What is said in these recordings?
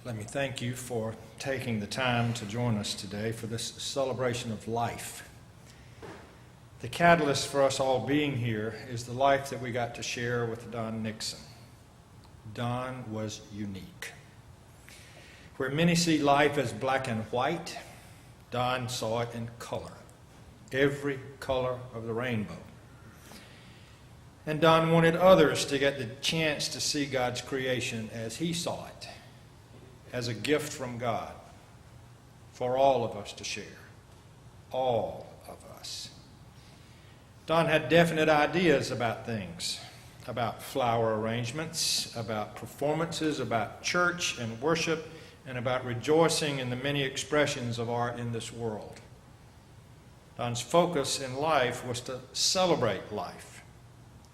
Let me thank you for taking the time to join us today for this celebration of life. The catalyst for us all being here is the life that we got to share with Don Nixon. Don was unique. Where many see life as black and white, Don saw it in color, every color of the rainbow. And Don wanted others to get the chance to see God's creation as he saw it, as a gift from God for all of us to share, all of us. Don had definite ideas about things, about flower arrangements, about performances, about church and worship, and about rejoicing in the many expressions of art in this world. Don's focus in life was to celebrate life,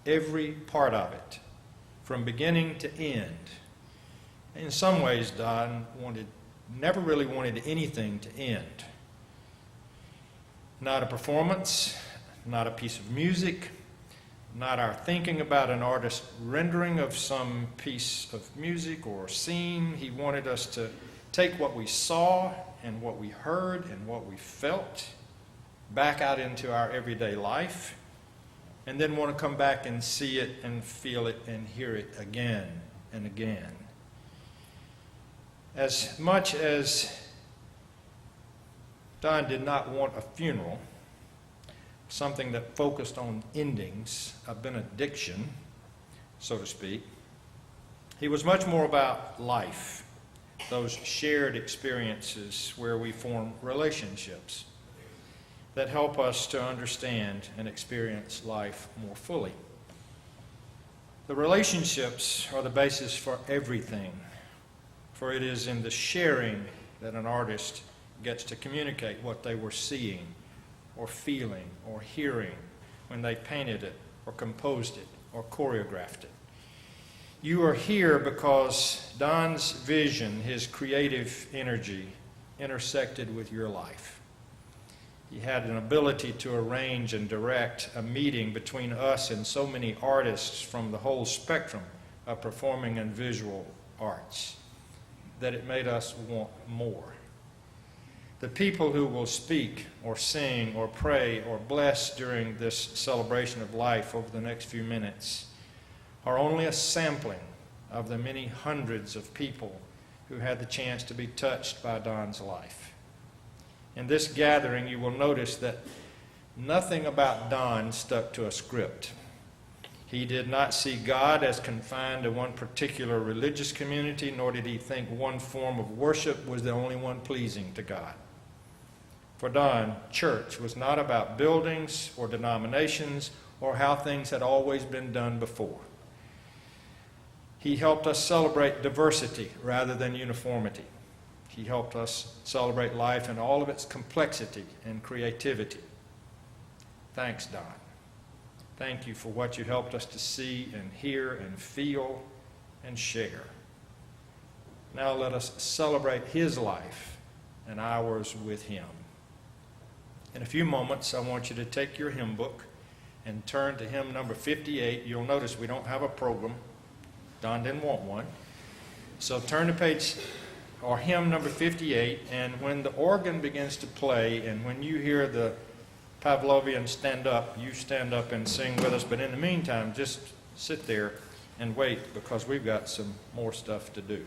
every part of it, from beginning to end. In some ways, Don never really wanted anything to end. Not a performance, not a piece of music, not our thinking about an artist's rendering of some piece of music or scene. He wanted us to take what we saw and what we heard and what we felt back out into our everyday life, and then want to come back and see it and feel it and hear it again and again. As much as Don did not want a funeral, something that focused on endings, a benediction, so to speak, he was much more about life, those shared experiences where we form relationships that help us to understand and experience life more fully. The relationships are the basis for everything, for it is in the sharing that an artist gets to communicate what they were seeing or feeling or hearing when they painted it or composed it or choreographed it. You are here because Don's vision, his creative energy, intersected with your life. He had an ability to arrange and direct a meeting between us and so many artists from the whole spectrum of performing and visual arts that it made us want more. The people who will speak or sing or pray or bless during this celebration of life over the next few minutes are only a sampling of the many hundreds of people who had the chance to be touched by Don's life. In this gathering, you will notice that nothing about Don stuck to a script. He did not see God as confined to one particular religious community, nor did he think one form of worship was the only one pleasing to God. For Don, church was not about buildings or denominations or how things had always been done before. He helped us celebrate diversity rather than uniformity. He helped us celebrate life in all of its complexity and creativity. Thanks, Don. Thank you for what you helped us to see and hear and feel and share. Now let us celebrate his life and ours with him. In a few moments, I want you to take your hymn book and turn to hymn number 58. You'll notice we don't have a program. Don didn't want one. So turn to page or hymn number 58, and when the organ begins to play and when you hear the Pavlovian stand up, you stand up and sing with us. But in the meantime, just sit there and wait because we've got some more stuff to do.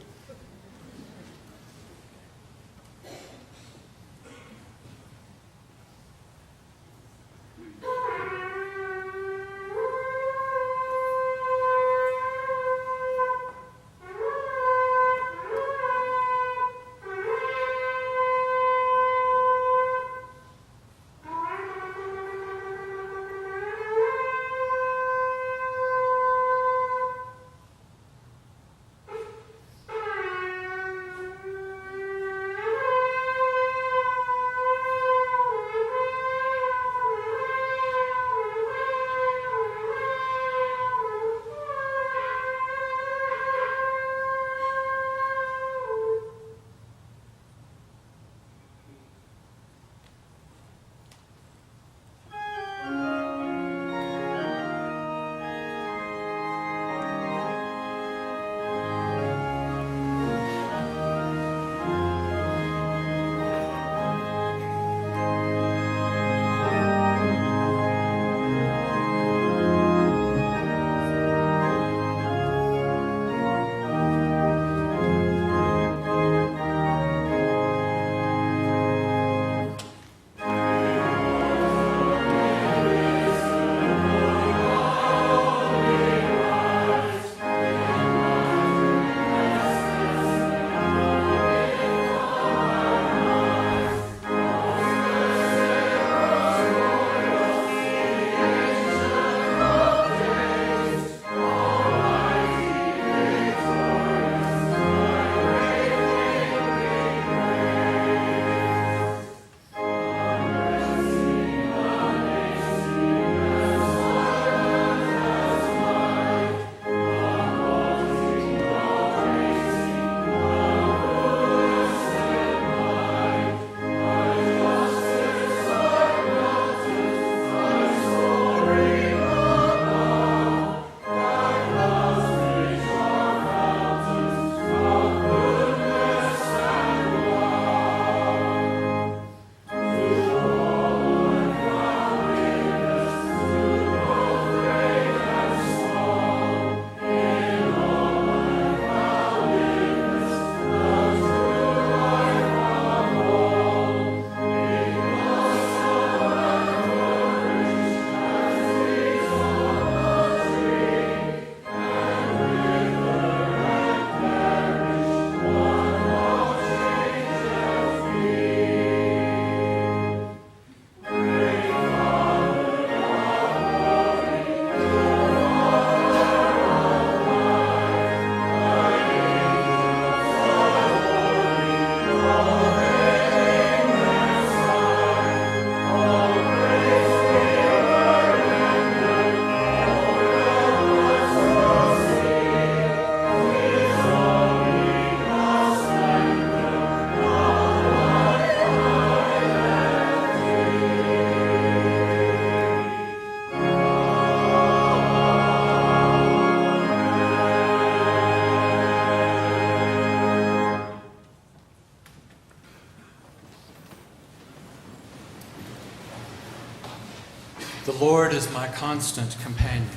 The Lord is my constant companion.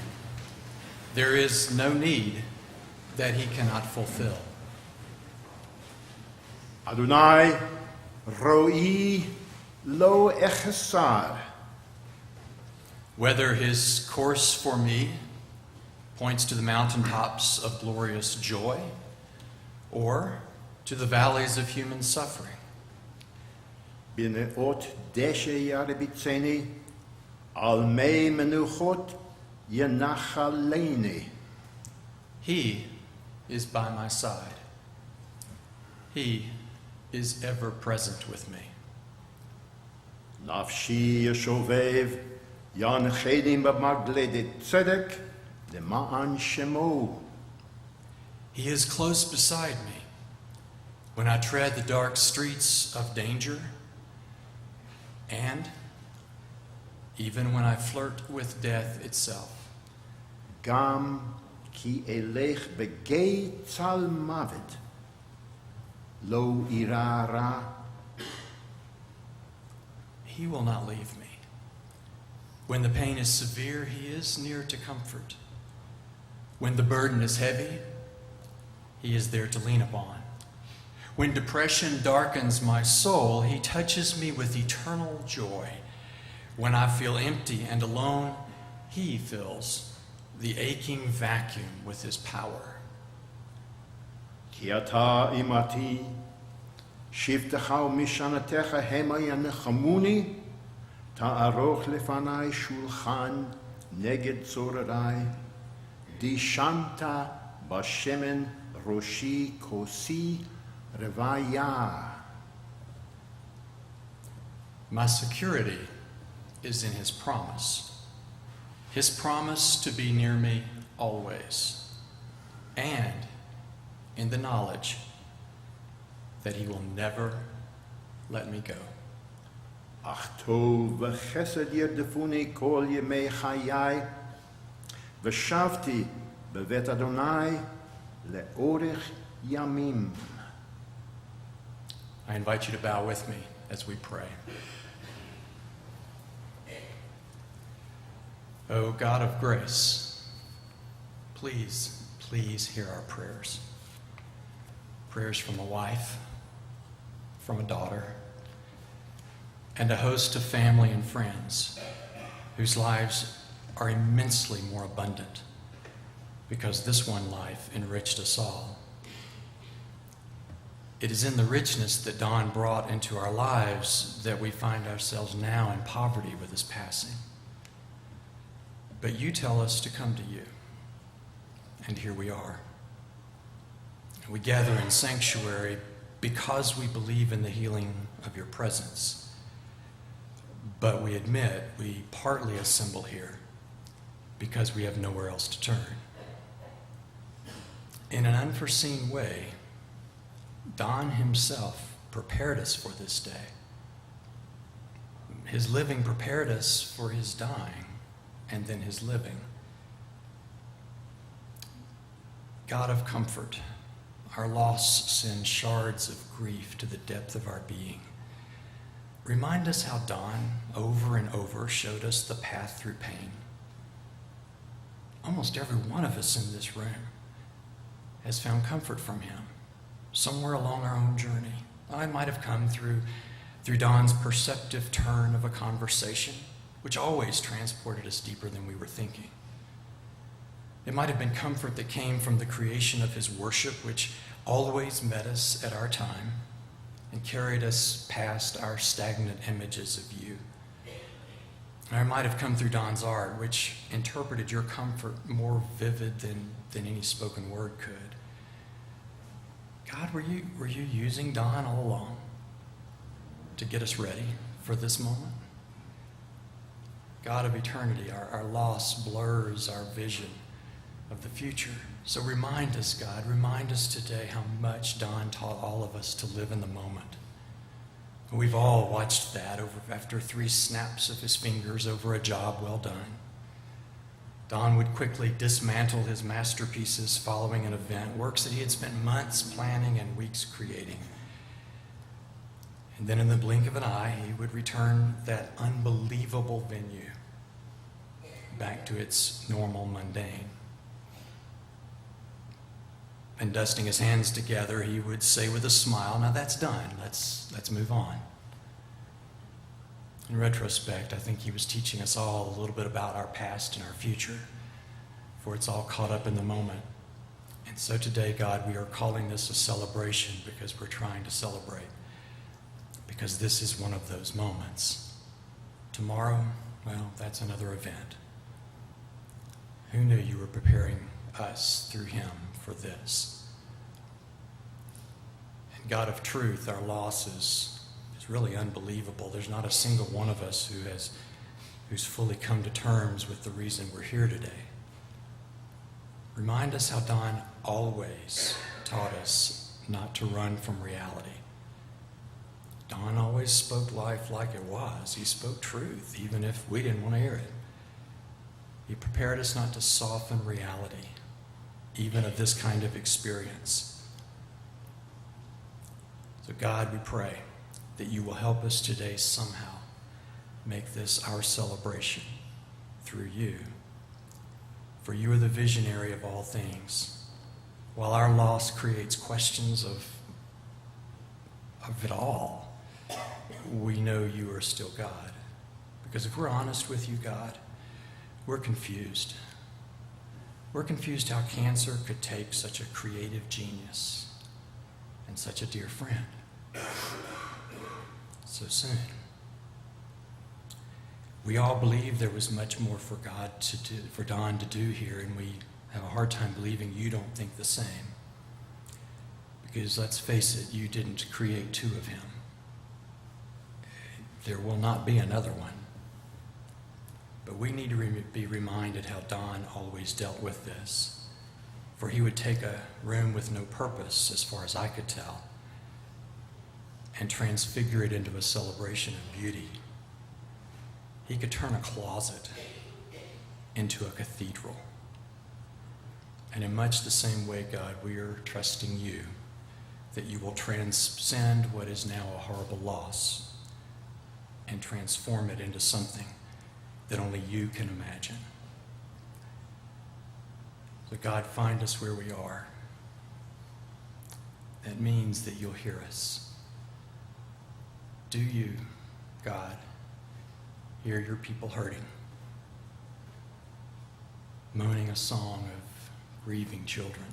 There is no need that he cannot fulfill. Adonai ro'i lo echesar. Whether his course for me points to the mountaintops of glorious joy or to the valleys of human suffering. Binnen ot deshe jare bitzeni, al mei menuchot yenachaleni. He is by my side. He is ever present with me. Nafshi yeshovev, yan chedim b'magle tzedek, dema'an shemo. He is close beside me when I tread the dark streets of danger, and even when I flirt with death itself. Gam ki elech begei tzal mavet, lo irara. He will not leave me. When the pain is severe, he is near to comfort. When the burden is heavy, he is there to lean upon. When depression darkens my soul, he touches me with eternal joy. When I feel empty and alone, he fills the aching vacuum with his power. Ki ata imati, shivtecha umishanatecha hema yanechamuni, ta'aroch lefanai shulchan neged zorarai, dishanta bashemen roshi kosi revaya. My security is in his promise to be near me always, and in the knowledge that he will never let me go. Ach tov v'chesed yerdefuni kol yemei chayai, v'shavti bevet Adonai le'orech yamim. I invite you to bow with me as we pray. O God of grace, please, please hear our prayers. Prayers from a wife, from a daughter, and a host of family and friends whose lives are immensely more abundant because this one life enriched us all. It is in the richness that Don brought into our lives that we find ourselves now in poverty with his passing. But you tell us to come to you, and here we are. We gather in sanctuary because we believe in the healing of your presence. But we admit we partly assemble here because we have nowhere else to turn. In an unforeseen way, Don himself prepared us for this day. His living prepared us for his dying and then his living. God of comfort, our loss sends shards of grief to the depth of our being. Remind us how Don, over and over, showed us the path through pain. Almost every one of us in this room has found comfort from him, somewhere along our own journey. I might have come through Don's perceptive turn of a conversation, which always transported us deeper than we were thinking. It might have been comfort that came from the creation of his worship, which always met us at our time and carried us past our stagnant images of you. Or it might have come through Don's art, which interpreted your comfort more vivid than any spoken word could. God, were you using Don all along to get us ready for this moment? God of eternity, our loss blurs our vision of the future. So remind us, God, remind us today how much Don taught all of us to live in the moment. We've all watched that after 3 snaps of his fingers over a job well done. Don would quickly dismantle his masterpieces following an event, works that he had spent months planning and weeks creating. And then in the blink of an eye, he would return that unbelievable venue back to its normal mundane. And dusting his hands together, he would say with a smile, "Now that's done. Let's move on." In retrospect, I think he was teaching us all a little bit about our past and our future, for it's all caught up in the moment. And so today, God, we are calling this a celebration because we're trying to celebrate, because this is one of those moments. Tomorrow, well, that's another event. Who knew you were preparing us through him for this? And God of truth, our loss is really unbelievable. There's not a single one of us who's fully come to terms with the reason we're here today. Remind us how Don always taught us not to run from reality. Don always spoke life like it was. He spoke truth, even if we didn't want to hear it. He prepared us not to soften reality, even of this kind of experience. So God, we pray that you will help us today somehow make this our celebration through you. For you are the visionary of all things. While our loss creates questions of it all, we know you are still God. Because if we're honest with you, God, we're confused. We're confused how cancer could take such a creative genius and such a dear friend so soon. We all believe there was much more for God to do, for Don to do here, and we have a hard time believing you don't think the same. Because let's face it, you didn't create two of him. There will not be another one. But we need to be reminded how Don always dealt with this. For he would take a room with no purpose, as far as I could tell, and transfigure it into a celebration of beauty. He could turn a closet into a cathedral. And in much the same way, God, we are trusting you that you will transcend what is now a horrible loss and transform it into something that only you can imagine. So God, find us where we are. That means that you'll hear us. Do you, God, hear your people hurting, moaning a song of grieving children?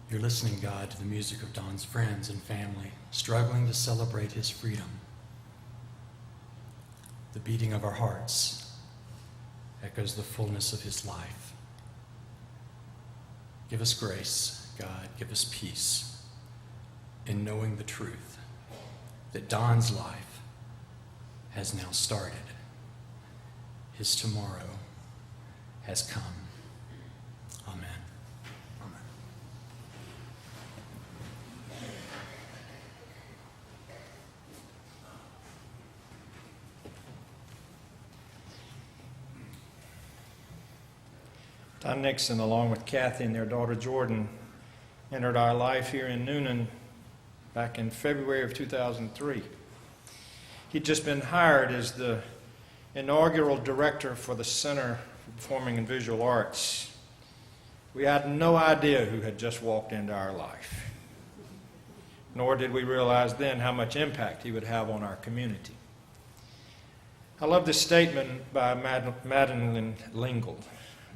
You're listening, God, to the music of Don's friends and family, struggling to celebrate his freedom. The beating of our hearts echoes the fullness of his life. Give us grace, God, give us peace in knowing the truth that Don's life has now started. His tomorrow has come. Amen. Amen. Don Nixon, along with Kathy and their daughter Jordan, entered our life here in Newnan back in February of 2003. He'd just been hired as the inaugural director for the Center for Performing and Visual Arts. We had no idea who had just walked into our life, nor did we realize then how much impact he would have on our community. I love this statement by Madeline L'Engle.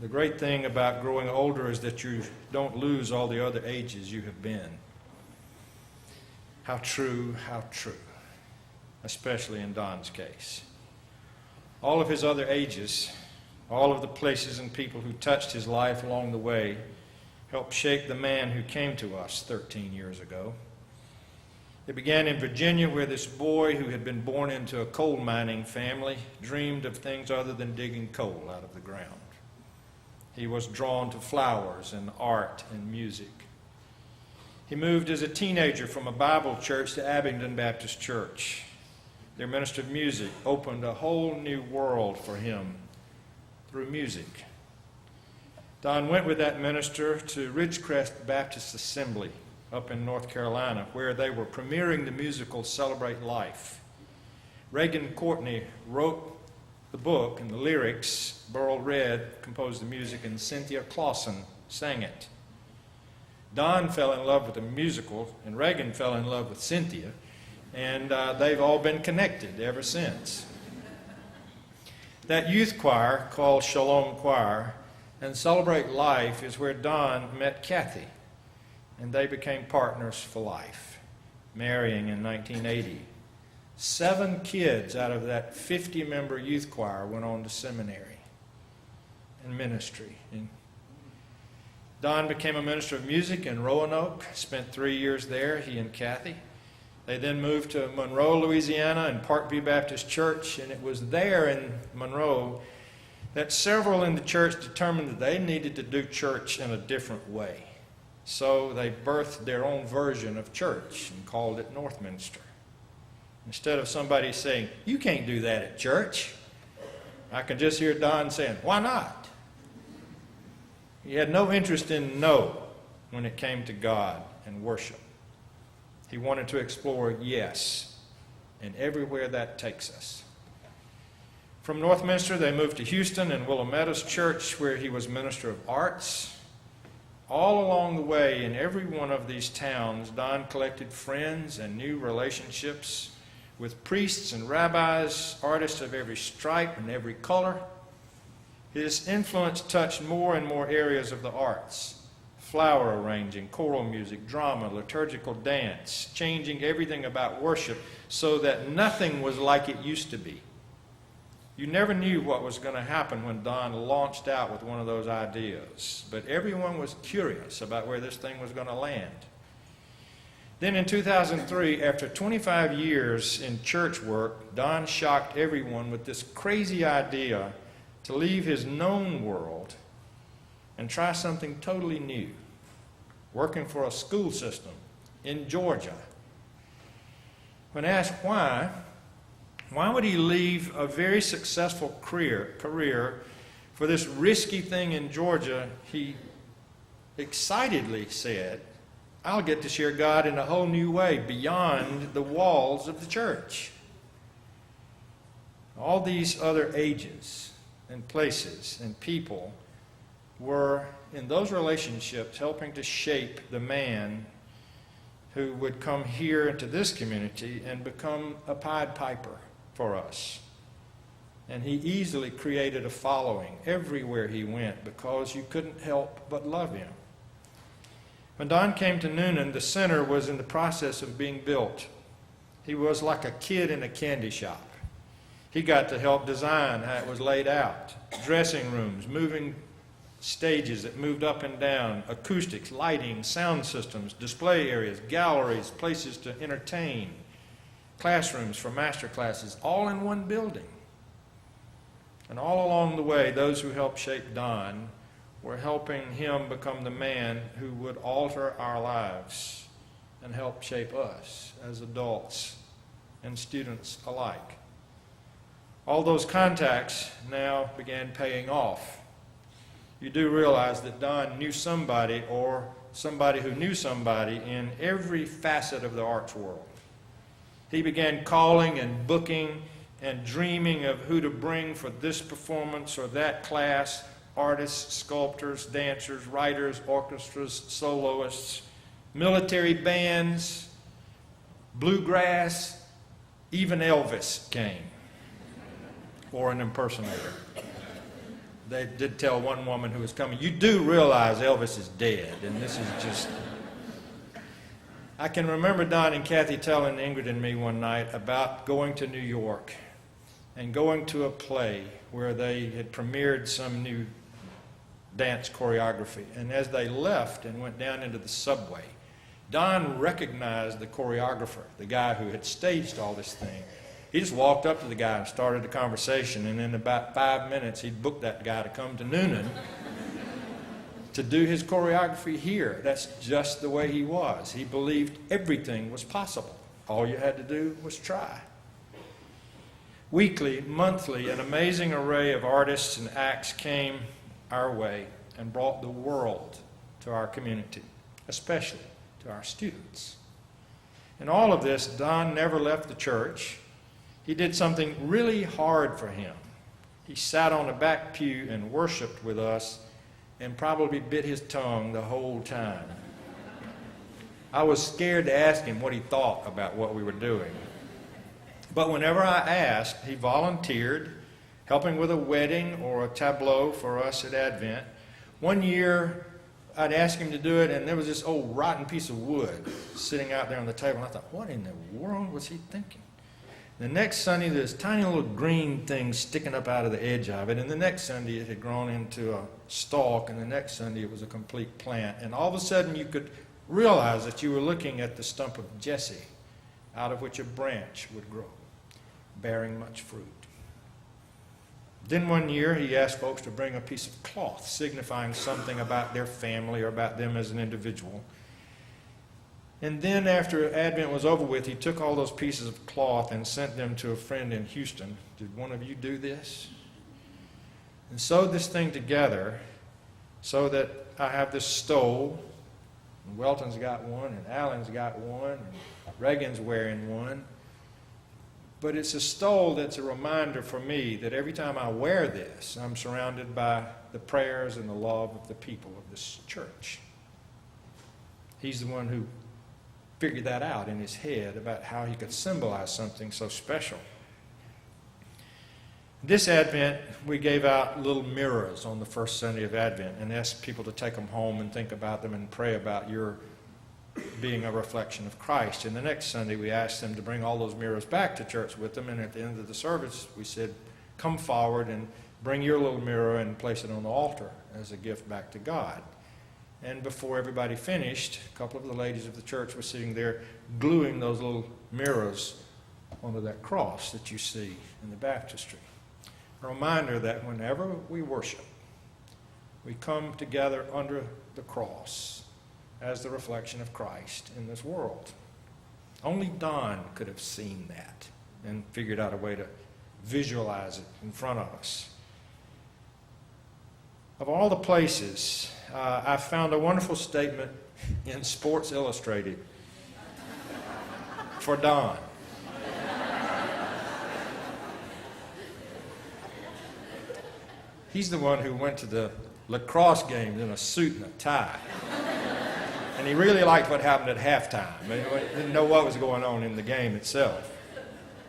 The great thing about growing older is that you don't lose all the other ages you have been. How true, especially in Don's case. All of his other ages, all of the places and people who touched his life along the way, helped shape the man who came to us 13 years ago. It began in Virginia, where this boy who had been born into a coal mining family dreamed of things other than digging coal out of the ground. He was drawn to flowers and art and music. He moved as a teenager from a Bible church to Abingdon Baptist Church. Their minister of music opened a whole new world for him through music. Don went with that minister to Ridgecrest Baptist Assembly up in North Carolina, where they were premiering the musical Celebrate Life. Reagan Courtney wrote the book and the lyrics, Burl Red composed the music, and Cynthia Clausen sang it. Don fell in love with the musical, and Reagan fell in love with Cynthia, and they've all been connected ever since. That youth choir, called Shalom Choir, and Celebrate Life is where Don met Kathy, and they became partners for life, marrying in 1980. 7 kids out of that 50-member youth choir went on to seminary and ministry. And Don became a minister of music in Roanoke, spent 3 years there, he and Kathy. They then moved to Monroe, Louisiana, and Parkview Baptist Church, and it was there in Monroe that several in the church determined that they needed to do church in a different way. So they birthed their own version of church and called it Northminster. Instead of somebody saying, "You can't do that at church," I can just hear Don saying, "Why not?" He had no interest in no when it came to God and worship. He wanted to explore yes, and everywhere that takes us. From Northminster, they moved to Houston and Willametta's church, where he was minister of arts. All along the way, in every one of these towns, Don collected friends and new relationships with priests and rabbis, artists of every stripe and every color. His influence touched more and more areas of the arts: flower arranging, choral music, drama, liturgical dance, changing everything about worship so that nothing was like it used to be. You never knew what was going to happen when Don launched out with one of those ideas, but everyone was curious about where this thing was going to land. Then in 2003, after 25 years in church work, Don shocked everyone with this crazy idea to leave his known world and try something totally new, working for a school system in Georgia. When asked why would he leave a very successful career for this risky thing in Georgia, he excitedly said, "I'll get to share God in a whole new way beyond the walls of the church." All these other ages and places and people were, in those relationships, helping to shape the man who would come here into this community and become a Pied Piper for us. And he easily created a following everywhere he went because you couldn't help but love him. When Don came to Newnan, the center was in the process of being built. He was like a kid in a candy shop. He got to help design how it was laid out: dressing rooms, moving stages that moved up and down, acoustics, lighting, sound systems, display areas, galleries, places to entertain, classrooms for master classes, all in one building. And all along the way, those who helped shape Don were helping him become the man who would alter our lives and help shape us as adults and students alike. All those contacts now began paying off. You do realize that Don knew somebody or somebody who knew somebody in every facet of the arts world. He began calling and booking and dreaming of who to bring for this performance or that class: artists, sculptors, dancers, writers, orchestras, soloists, military bands, bluegrass, even Elvis came, or an impersonator. They did tell one woman who was coming, "You do realize Elvis is dead," and this is just... I can remember Don and Kathy telling Ingrid and me one night about going to New York and going to a play where they had premiered some new dance choreography. And as they left and went down into the subway, Don recognized the choreographer, the guy who had staged all this thing. He just walked up to the guy and started a conversation, and in about 5 minutes he'd booked that guy to come to Newnan to do his choreography here. That's just the way he was. He believed everything was possible. All you had to do was try. Weekly, monthly, an amazing array of artists and acts came our way and brought the world to our community, especially to our students. In all of this, Don never left the church. He did something really hard for him. He sat on the back pew and worshiped with us and probably bit his tongue the whole time. I was scared to ask him what he thought about what we were doing. But whenever I asked, he volunteered, helping with a wedding or a tableau for us at Advent. One year, I'd ask him to do it, and there was this old rotten piece of wood sitting out there on the table. And I thought, what in the world was he thinking? The next Sunday, there's tiny little green things sticking up out of the edge of it. And the next Sunday, it had grown into a stalk. And the next Sunday, it was a complete plant. And all of a sudden, you could realize that you were looking at the stump of Jesse, out of which a branch would grow, bearing much fruit. Then one year, he asked folks to bring a piece of cloth signifying something about their family or about them as an individual. And then after Advent was over with, he took all those pieces of cloth and sent them to a friend in Houston. Did one of you do this? And sewed this thing together so that I have this stole. And Welton's got one, and Alan's got one, and Reagan's wearing one. But it's a stole that's a reminder for me that every time I wear this, I'm surrounded by the prayers and the love of the people of this church. He's the one who figured that out in his head about how he could symbolize something so special. This Advent, we gave out little mirrors on the first Sunday of Advent and asked people to take them home and think about them and pray about your being a reflection of Christ. And the next Sunday, we asked them to bring all those mirrors back to church with them. And at the end of the service, we said, come forward and bring your little mirror and place it on the altar as a gift back to God. And before everybody finished, a couple of the ladies of the church were sitting there gluing those little mirrors onto that cross that you see in the baptistry. A reminder that whenever we worship, we come together under the cross as the reflection of Christ in this world. Only Don could have seen that and figured out a way to visualize it in front of us. Of all the places, I found a wonderful statement in Sports Illustrated for Don. He's the one who went to the lacrosse games in a suit and a tie. And he really liked what happened at halftime. He didn't know what was going on in the game itself.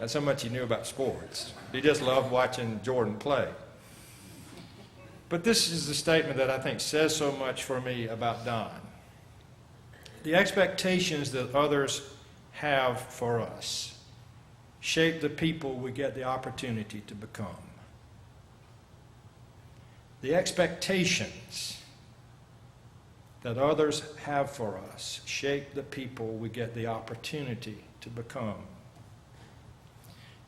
That's how much he knew about sports. He just loved watching Jordan play. But this is the statement that I think says so much for me about Don. The expectations that others have for us shape the people we get the opportunity to become. The expectations that others have for us shape the people we get the opportunity to become.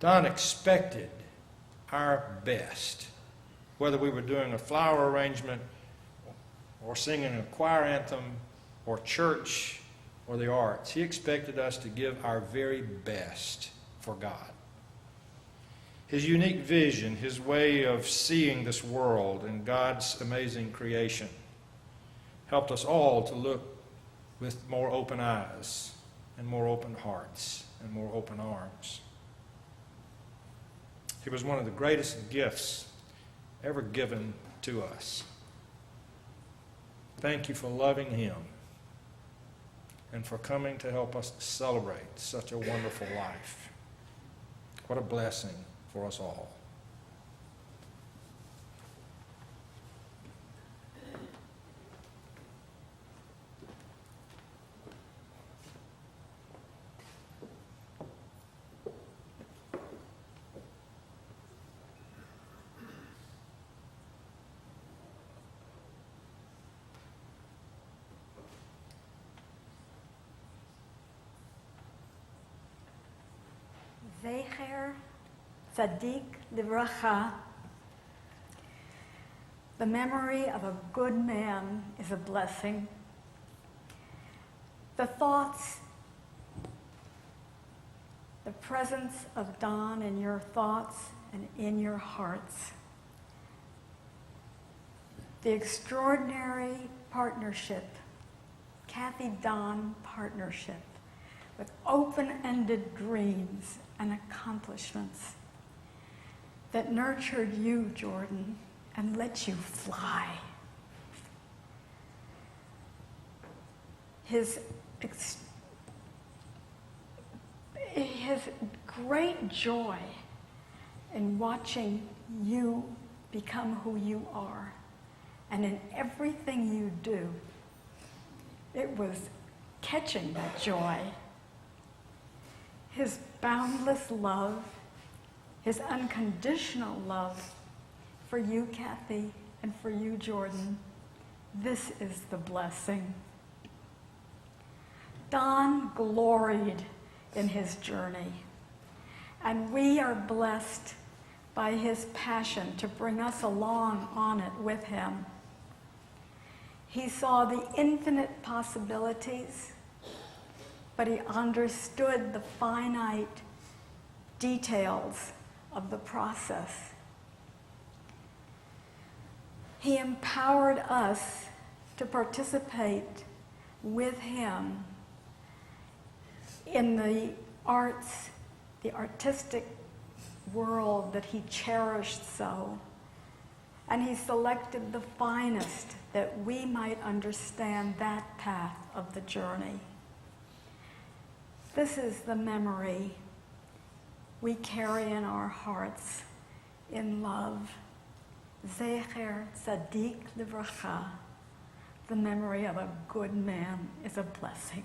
Don expected our best, whether we were doing a flower arrangement or singing a choir anthem or church or the arts. He expected us to give our very best for God. His unique vision, his way of seeing this world and God's amazing creation helped us all to look with more open eyes and more open hearts and more open arms. He was one of the greatest gifts ever given to us. Thank you for loving him and for coming to help us celebrate such a wonderful life. What a blessing for us all. Zecher Tzadik Livracha. The memory of a good man is a blessing. The thoughts, the presence of Don in your thoughts and in your hearts. The extraordinary partnership, Kathy-Don partnership, with open-ended dreams and accomplishments. that nurtured you, Jordan, and let you fly. His great joy in watching you become who you are, and in everything you do, it was catching that joy. His boundless love, his unconditional love for you, Kathy, and for you, Jordan, this is the blessing. Don gloried in his journey, and we are blessed by his passion to bring us along on it with him. He saw the infinite possibilities, but he understood the finite details of the process. He empowered us to participate with him in the arts, the artistic world that he cherished so. And he selected the finest that we might understand that path of the journey. This is the memory we carry in our hearts in love. Zecher Tzadik Livracha. The memory of a good man is a blessing.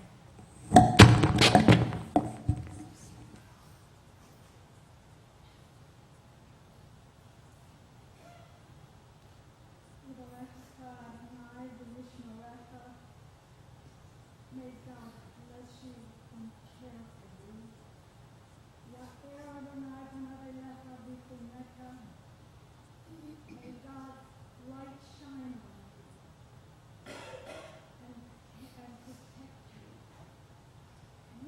May God bless you and care for you. Yahweh Adonai Panaveyecha V'Chumecha. May God's light shine on you and protect you.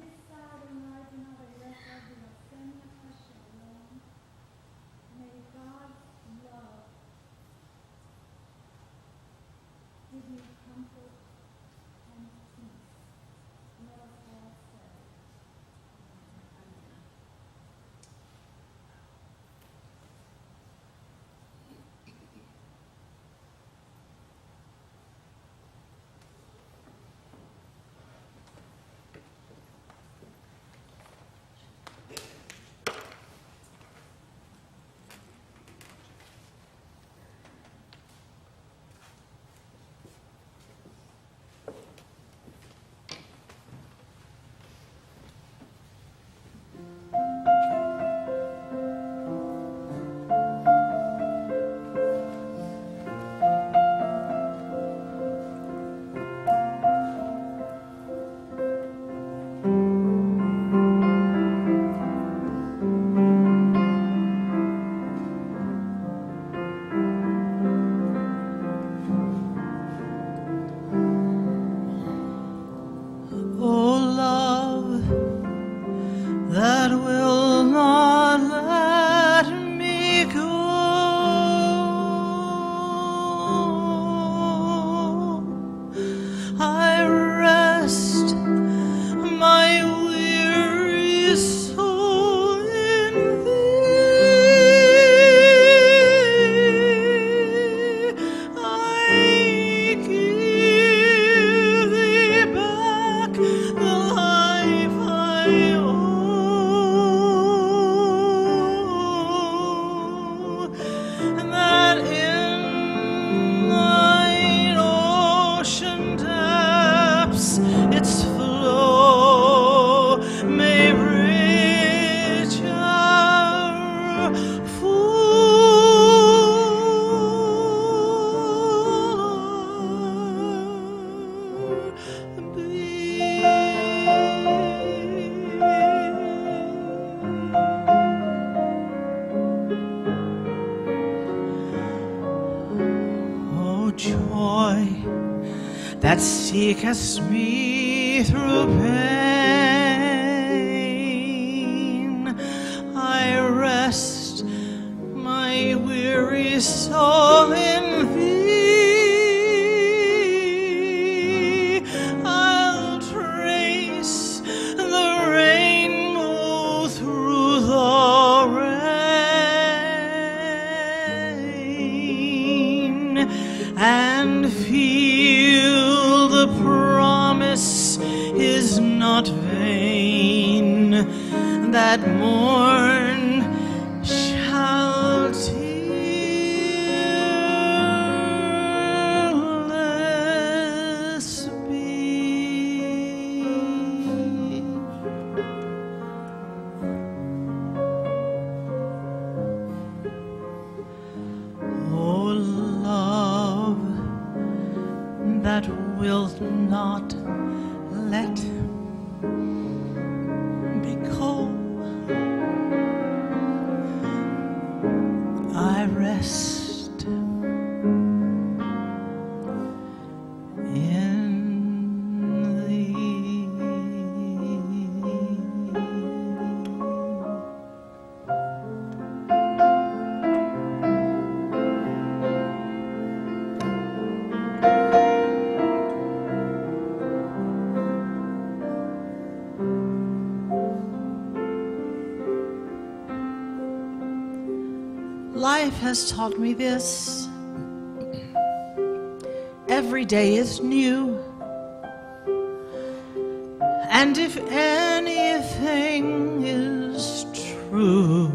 Yisa Adonai Panaveyecha V'Yasenecha Shalom. May God's love give you comfort and peace. Let us all say, Amen. That seeketh me through pain. I rest my weary soul in thee. I'll trace the rainbow through the and feel the promise is not vain, that morn shall tearless be. O love that wilt not let be cold, I rest in thee. Life has taught me this. Every day is new. And if anything is true,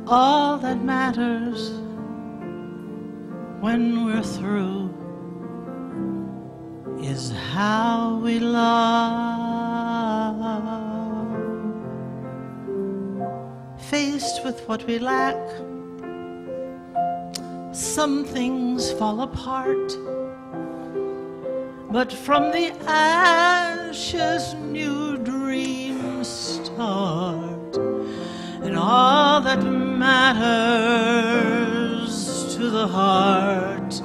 all that matters when we're through is how we love. Faced with what we lack, some things fall apart, but from the ashes new dreams start, and all that matters to the heart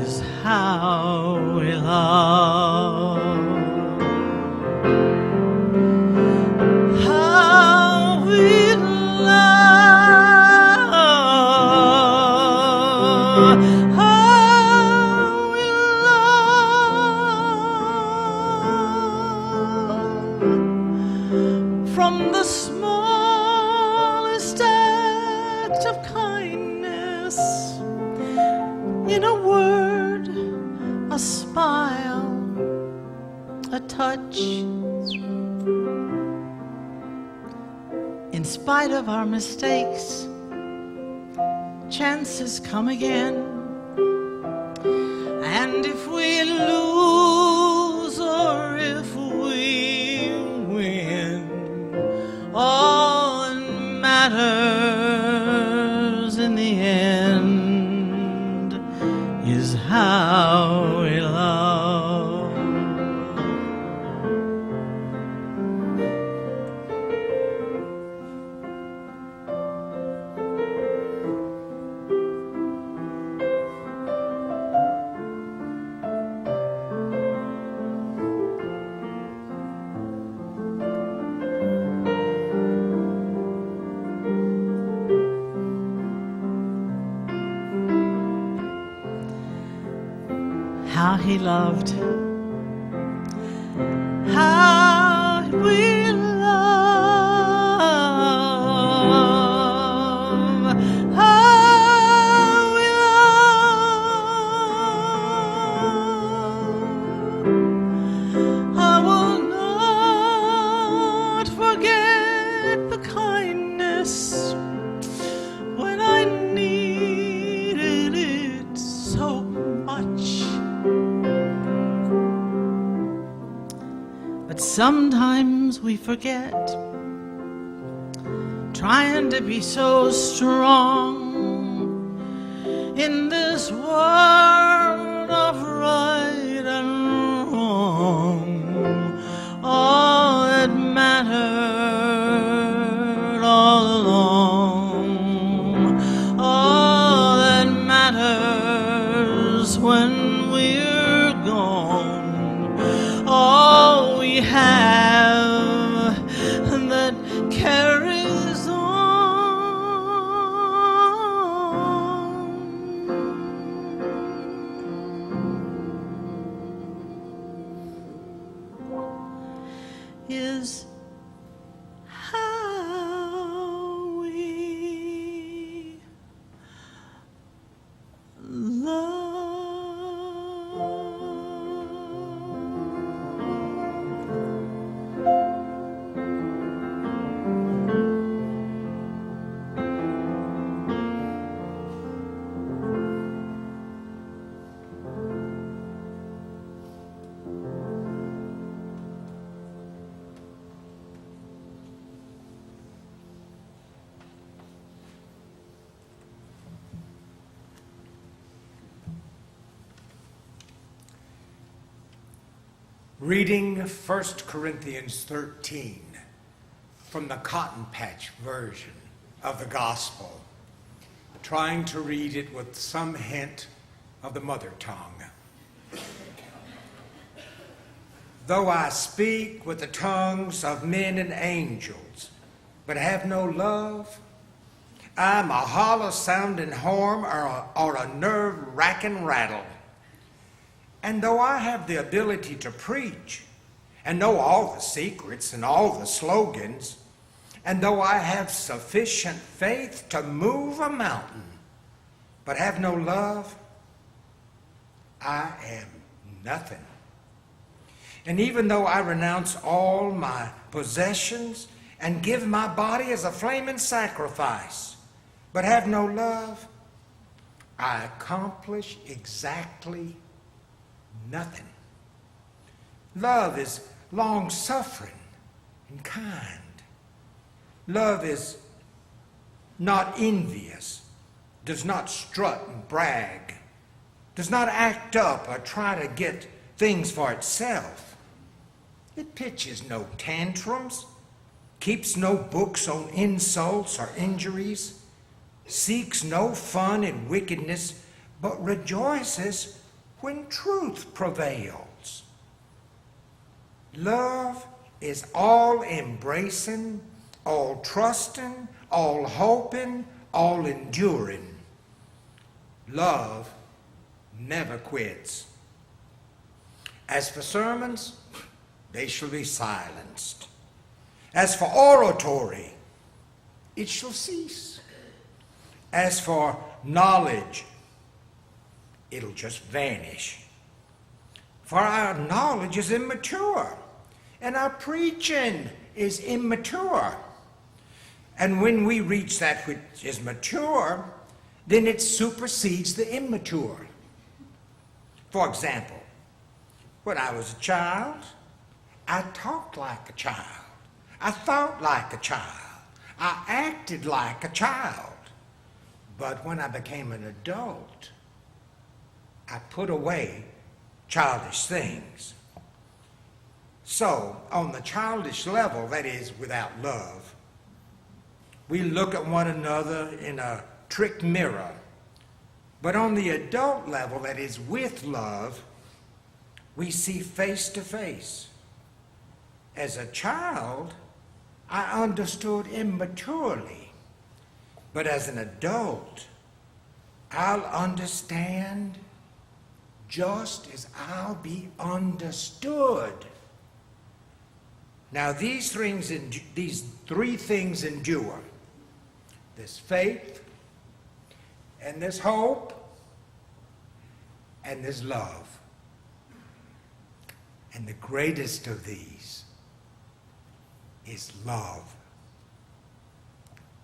is how we love. From the smallest act of kindness, in a word, a smile, a touch, in spite of our mistakes, chances come again. And if we lose or if we win, all that matters in the end is how we love. How he loved, how we love, how we love. I will not forget the kindness when I needed it so much. But sometimes we forget, trying to be so strong in this world of right and wrong. All that mattered all along, all that matters when we're gone, all we have that carries on is how we Reading 1 Corinthians 13 from the Cotton Patch version of the Gospel, trying to read it with some hint of the mother tongue. Though I speak with the tongues of men and angels, but have no love, I'm a hollow-sounding horn or a nerve-wracking rattle. And though I have the ability to preach and know all the secrets and all the slogans, and though I have sufficient faith to move a mountain, but have no love, I am nothing. And even though I renounce all my possessions and give my body as a flaming sacrifice, but have no love, I accomplish exactly nothing. Love is long-suffering and kind. Love is not envious, does not strut and brag, does not act up or try to get things for itself. It pitches no tantrums, keeps no books on insults or injuries, seeks no fun in wickedness, but rejoices when truth prevails. Love is all embracing, all trusting, all hoping, all enduring. Love never quits. As for sermons, they shall be silenced. As for oratory, it shall cease. As for knowledge, it'll just vanish. For our knowledge is immature, and our preaching is immature. And when we reach that which is mature, then it supersedes the immature. For example, when I was a child, I talked like a child. I thought like a child. I acted like a child. But when I became an adult, I put away childish things. So, on the childish level, that is, without love, we look at one another in a trick mirror. But on the adult level, that is, with love, we see face to face. As a child, I understood immaturely. But as an adult, I'll understand just as I'll be understood. Now these three things endure. This faith, and this hope, and this love. And the greatest of these is love.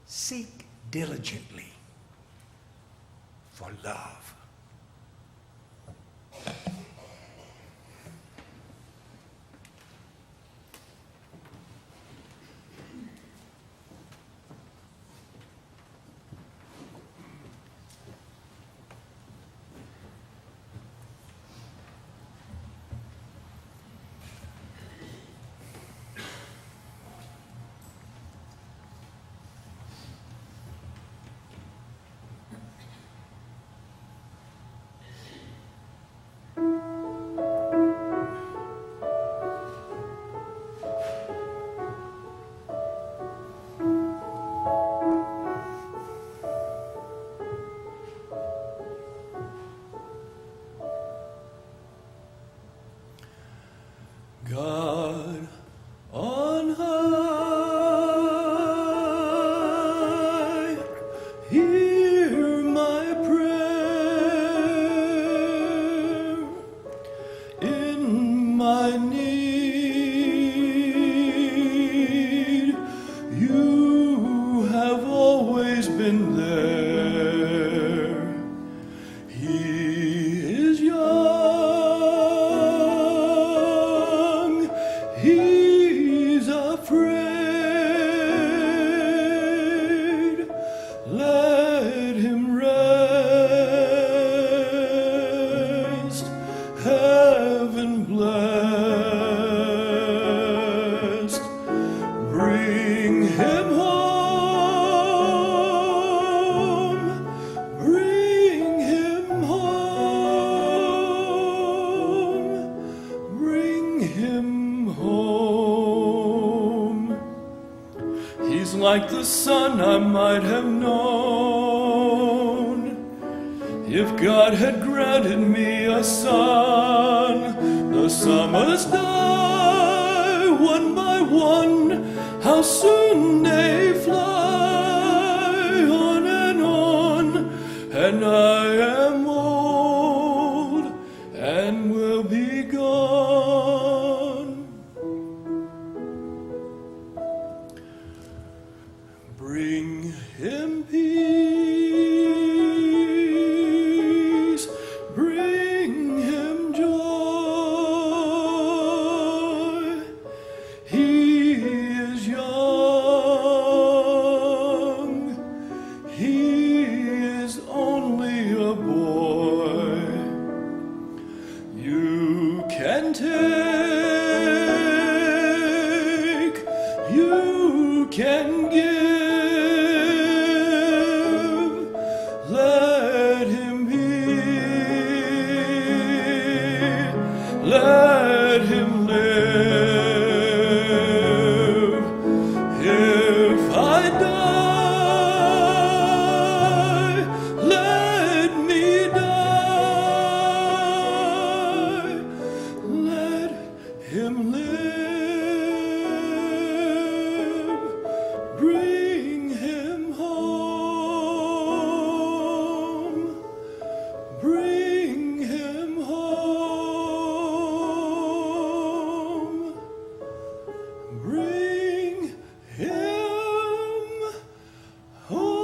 Seek diligently for love. like the sun I might have known. If God had granted me a son, the summers die one by one. How soon they fly on, and I am old and will be gone. Bring him peace, bring him joy. He is young, he is only a boy. You can take, you can give. Let him be, let him live. If I die, let me die. Let him live. Bring him home. Bring him home. Bring him home.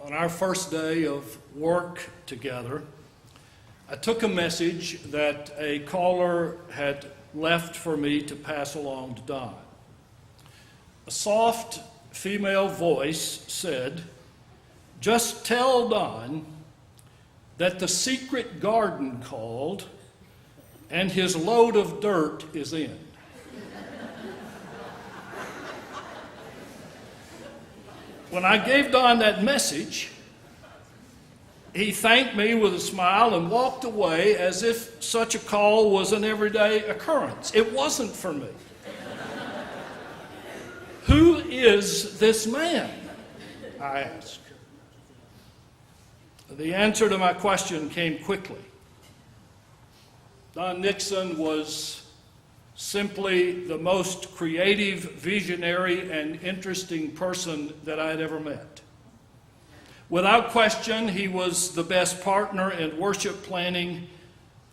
On our first day of work together, I took a message that a caller had left for me to pass along to Don. A soft female voice said, "Just tell Don that the secret garden called and his load of dirt is in." When I gave Don that message, he thanked me with a smile and walked away as if such a call was an everyday occurrence. It wasn't for me. Who is this man? I asked. The answer to my question came quickly. Don Nixon was simply the most creative, visionary, and interesting person that I had ever met. Without question, he was the best partner in worship planning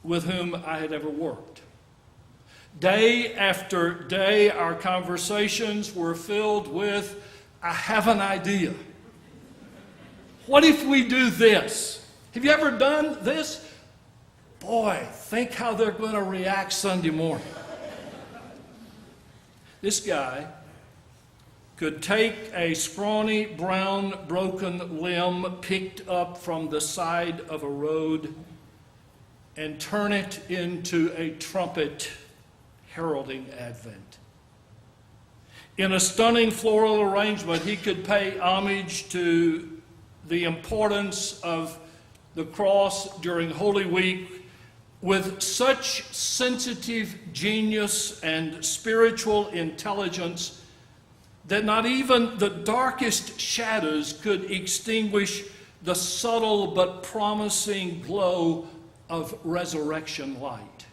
with whom I had ever worked. Day after day, our conversations were filled with, "I have an idea. What if we do this? Have you ever done this? Boy, think how they're going to react Sunday morning." This guy could take a scrawny, brown, broken limb picked up from the side of a road and turn it into a trumpet heralding Advent. In a stunning floral arrangement, he could pay homage to the importance of the cross during Holy Week with such sensitive genius and spiritual intelligence that not even the darkest shadows could extinguish the subtle but promising glow of resurrection light.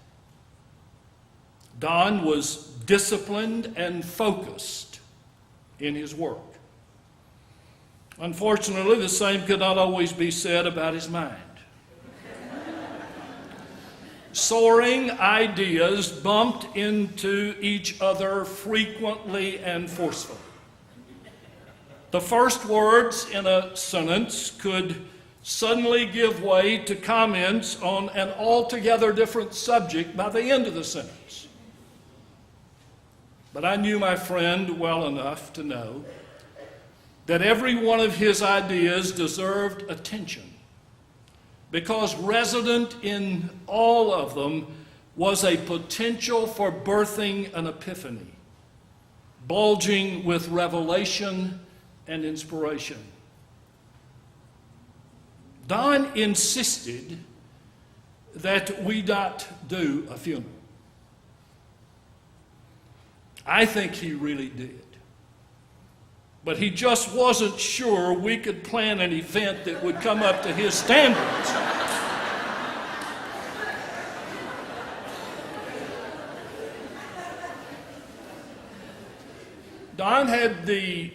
Don was disciplined and focused in his work. Unfortunately, the same could not always be said about his mind. Soaring ideas bumped into each other frequently and forcefully. The first words in a sentence could suddenly give way to comments on an altogether different subject by the end of the sentence. But I knew my friend well enough to know that every one of his ideas deserved attention because resident in all of them was a potential for birthing an epiphany, bulging with revelation and inspiration. Don insisted that we not do a funeral. I think he really did. But he just wasn't sure we could plan an event that would come up to his standards. Don had the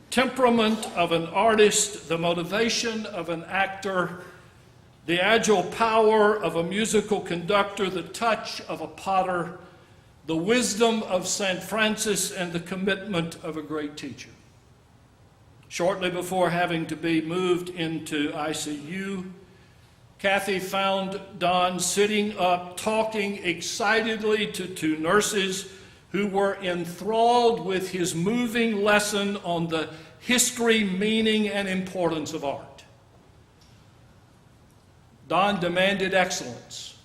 temperament of an artist, the motivation of an actor, the agile power of a musical conductor, the touch of a potter, the wisdom of St. Francis, and the commitment of a great teacher. Shortly before having to be moved into ICU, Kathy found Don sitting up, talking excitedly to two nurses who were enthralled with his moving lesson on the history, meaning, and importance of art. Don demanded excellence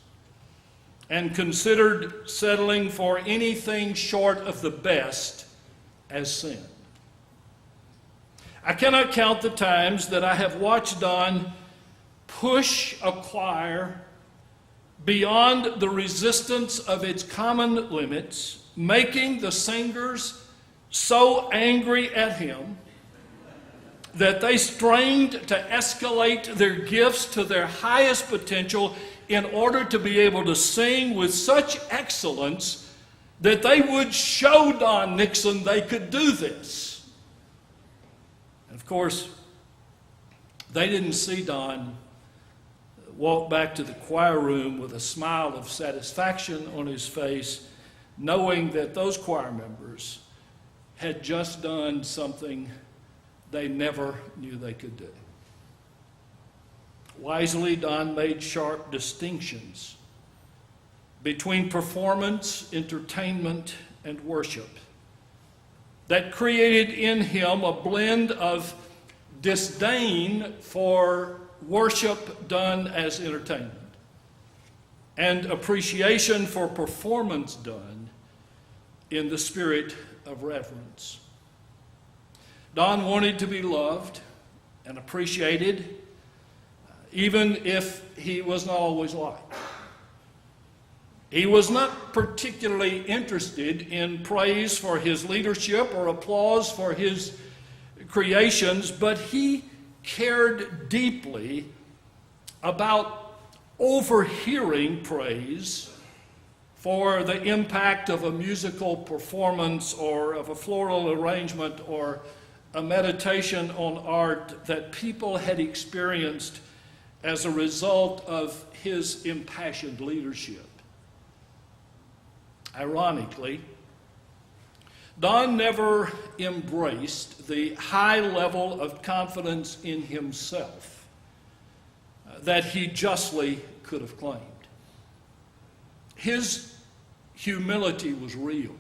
and considered settling for anything short of the best as sin. I cannot count the times that I have watched Don push a choir beyond the resistance of its common limits, making the singers so angry at him that they strained to escalate their gifts to their highest potential in order to be able to sing with such excellence that they would show Don Nixon they could do this. And of course, they didn't see Don walk back to the choir room with a smile of satisfaction on his face, knowing that those choir members had just done something they never knew they could do. Wisely, Don made sharp distinctions between performance, entertainment, and worship that created in him a blend of disdain for worship done as entertainment and appreciation for performance done in the spirit of reverence. Don wanted to be loved and appreciated, even if he was not always liked. He was not particularly interested in praise for his leadership or applause for his creations, but he cared deeply about overhearing praise for the impact of a musical performance or of a floral arrangement or a meditation on art that people had experienced as a result of his impassioned leadership. Ironically, Don never embraced the high level of confidence in himself that he justly could have claimed. His humility was real.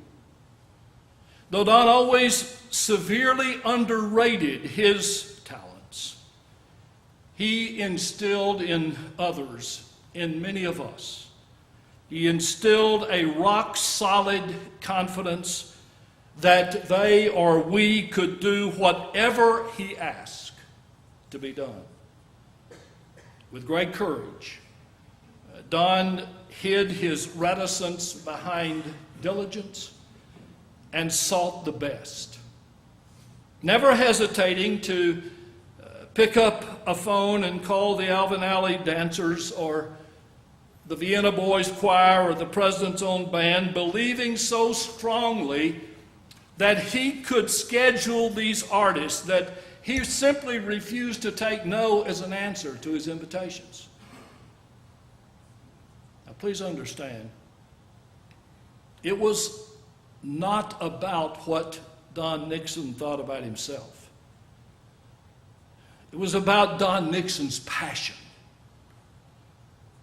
Though Don always severely underrated his talents, he instilled in others, in many of us, he instilled a rock-solid confidence that they or we could do whatever he asked to be done. With great courage, Don hid his reticence behind diligence and sought the best, never hesitating to pick up a phone and call the Alvin Alley Dancers or the Vienna Boys Choir or the President's Own Band, believing so strongly that he could schedule these artists that he simply refused to take no as an answer to his invitations. Now, please understand, it was not about what Don Nixon thought about himself. It was about Don Nixon's passion.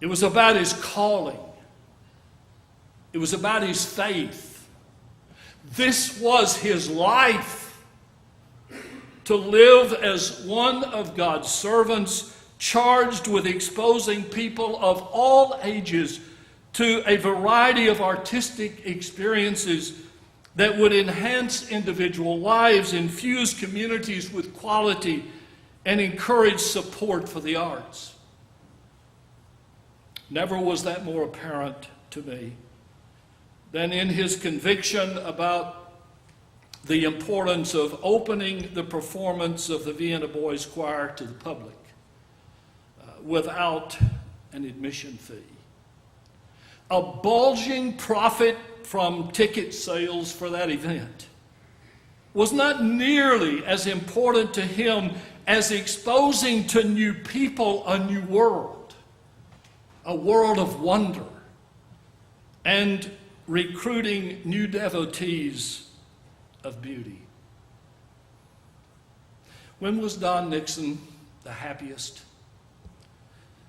It was about his calling. It was about his faith. This was his life, to live as one of God's servants, charged with exposing people of all ages to a variety of artistic experiences that would enhance individual lives, infuse communities with quality, and encourage support for the arts. Never was that more apparent to me than in his conviction about the importance of opening the performance of the Vienna Boys Choir to the public without an admission fee. A bulging profit from ticket sales for that event was not nearly as important to him as exposing to new people a new world, a world of wonder, and recruiting new devotees of beauty. When was Don Nixon the happiest?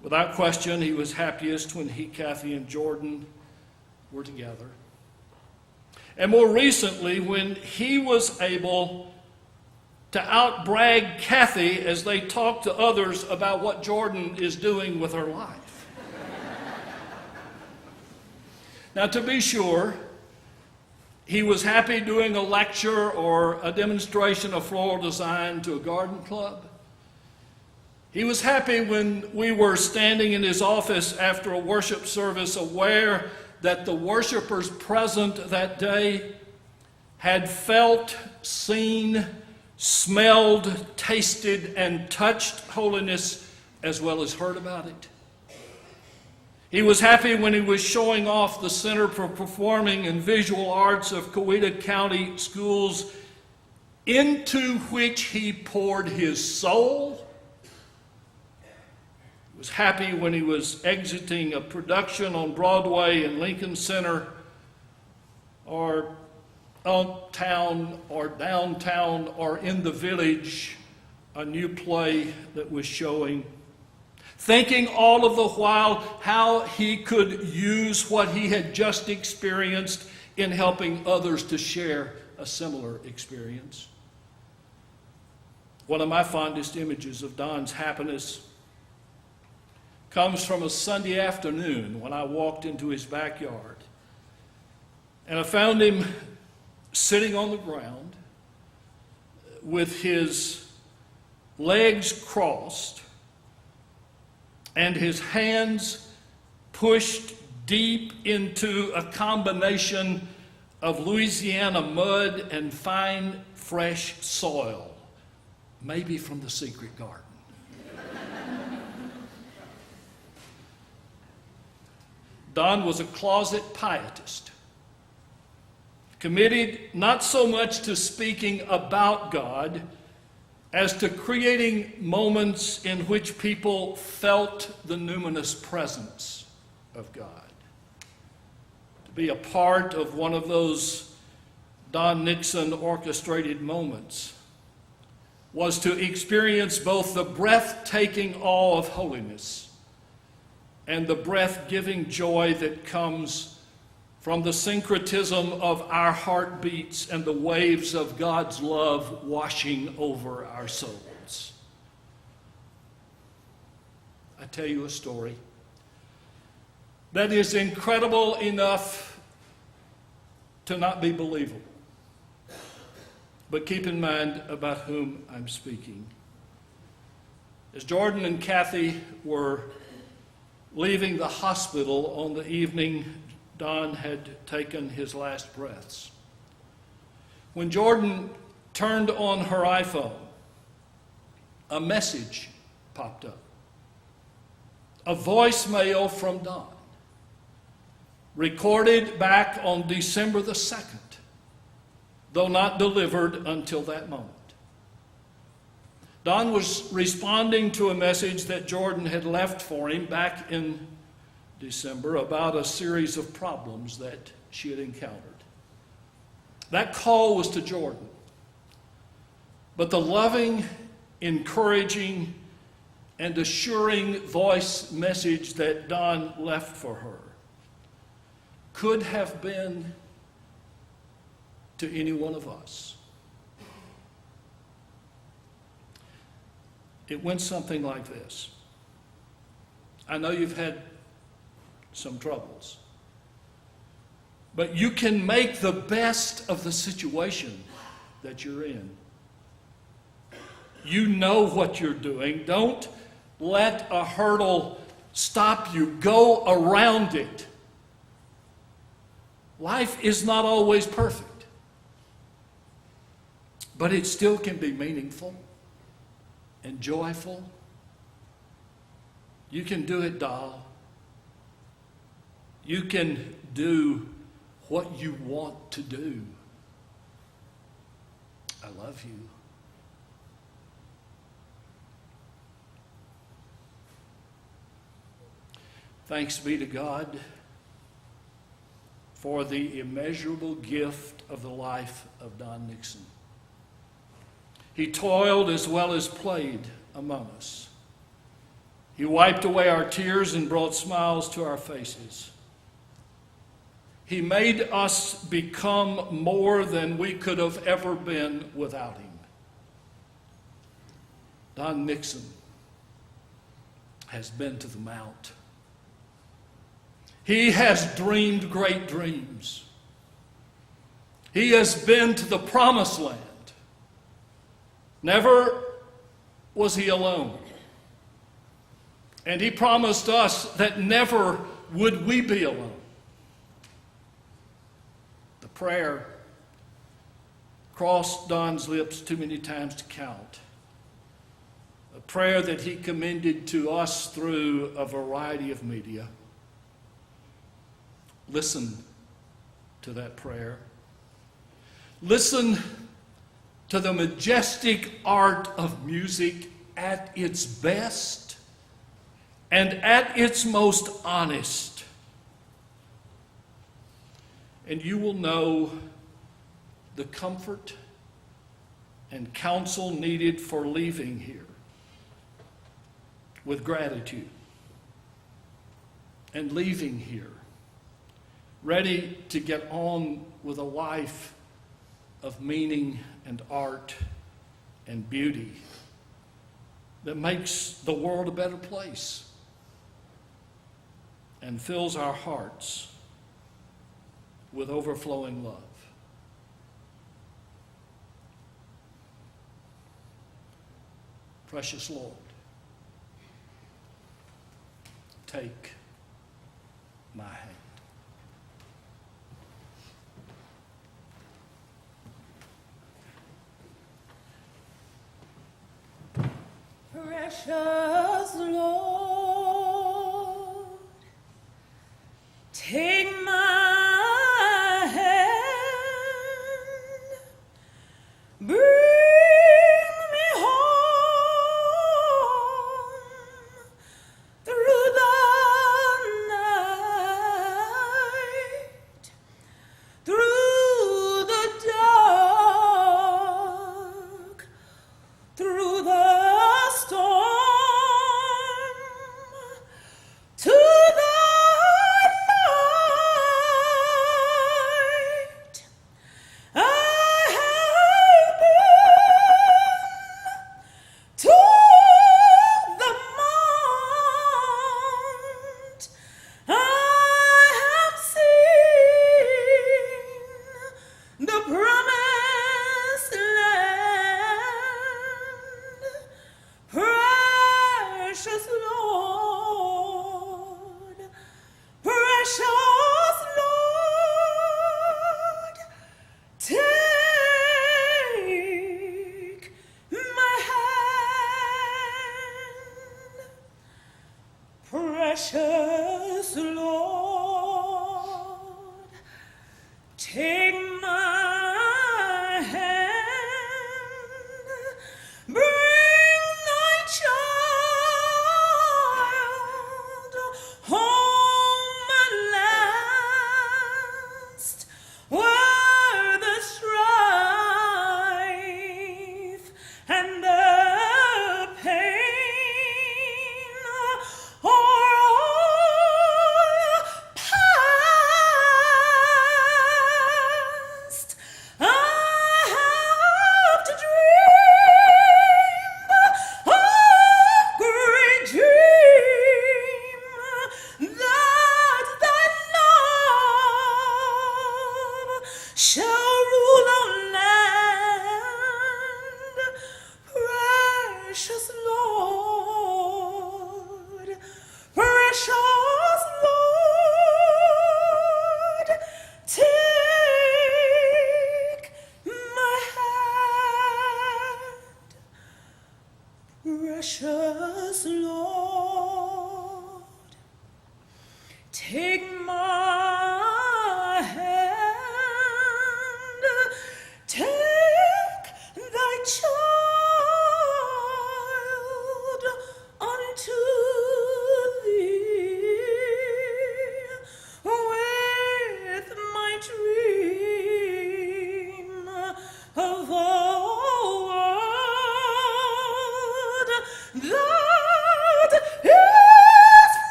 Without question, he was happiest when he, Kathy, and Jordan were together. And more recently, when he was able to outbrag Kathy as they talked to others about what Jordan is doing with her life. Now, to be sure, he was happy doing a lecture or a demonstration of floral design to a garden club. He was happy when we were standing in his office after a worship service, aware that the worshipers present that day had felt, seen, smelled, tasted, and touched holiness as well as heard about it. He was happy when he was showing off the Center for Performing and Visual Arts of Coweta County Schools, into which he poured his soul. He was happy when he was exiting a production on Broadway in Lincoln Center, or uptown or downtown or in the village, a new play that was showing, thinking all of the while how he could use what he had just experienced in helping others to share a similar experience. One of my fondest images of Don's happiness comes from a Sunday afternoon when I walked into his backyard, and I found him sitting on the ground with his legs crossed and his hands pushed deep into a combination of Louisiana mud and fine, fresh soil, maybe from the secret garden. Don was a closet pietist, committed not so much to speaking about God as to creating moments in which people felt the numinous presence of God. To be a part of one of those Don Nixon orchestrated moments was to experience both the breathtaking awe of holiness and the breath-giving joy that comes from the syncretism of our heartbeats and the waves of God's love washing over our souls. I tell you a story that is incredible enough to not be believable. But keep in mind about whom I'm speaking. As Jordan and Kathy were leaving the hospital on the evening Don had taken his last breaths, when Jordan turned on her iPhone, a message popped up. A voicemail from Don, recorded back on December the 2nd, though not delivered until that moment. Don was responding to a message that Jordan had left for him back in December about a series of problems that she had encountered. That call was to Jordan, but the loving, encouraging, and assuring voice message that Don left for her could have been to any one of us. It went something like this. I know you've had some troubles. But you can make the best of the situation that you're in. You know what you're doing. Don't let a hurdle stop you. Go around it. Life is not always perfect, but it still can be meaningful and joyful. You can do it, doll. You can do what you want to do. I love you. Thanks be to God for the immeasurable gift of the life of Don Nixon. He toiled as well as played among us. He wiped away our tears and brought smiles to our faces. He made us become more than we could have ever been without him. Don Nixon has been to the Mount. He has dreamed great dreams. He has been to the promised land. Never was he alone. And he promised us that never would we be alone. The prayer crossed Don's lips too many times to count. A prayer that he commended to us through a variety of media. Listen to that prayer. Listen to the majestic art of music at its best and at its most honest. And you will know the comfort and counsel needed for leaving here with gratitude and leaving here ready to get on with a life of meaning and art and beauty that makes the world a better place and fills our hearts with overflowing love. Precious Lord, take my hand. Precious Lord, take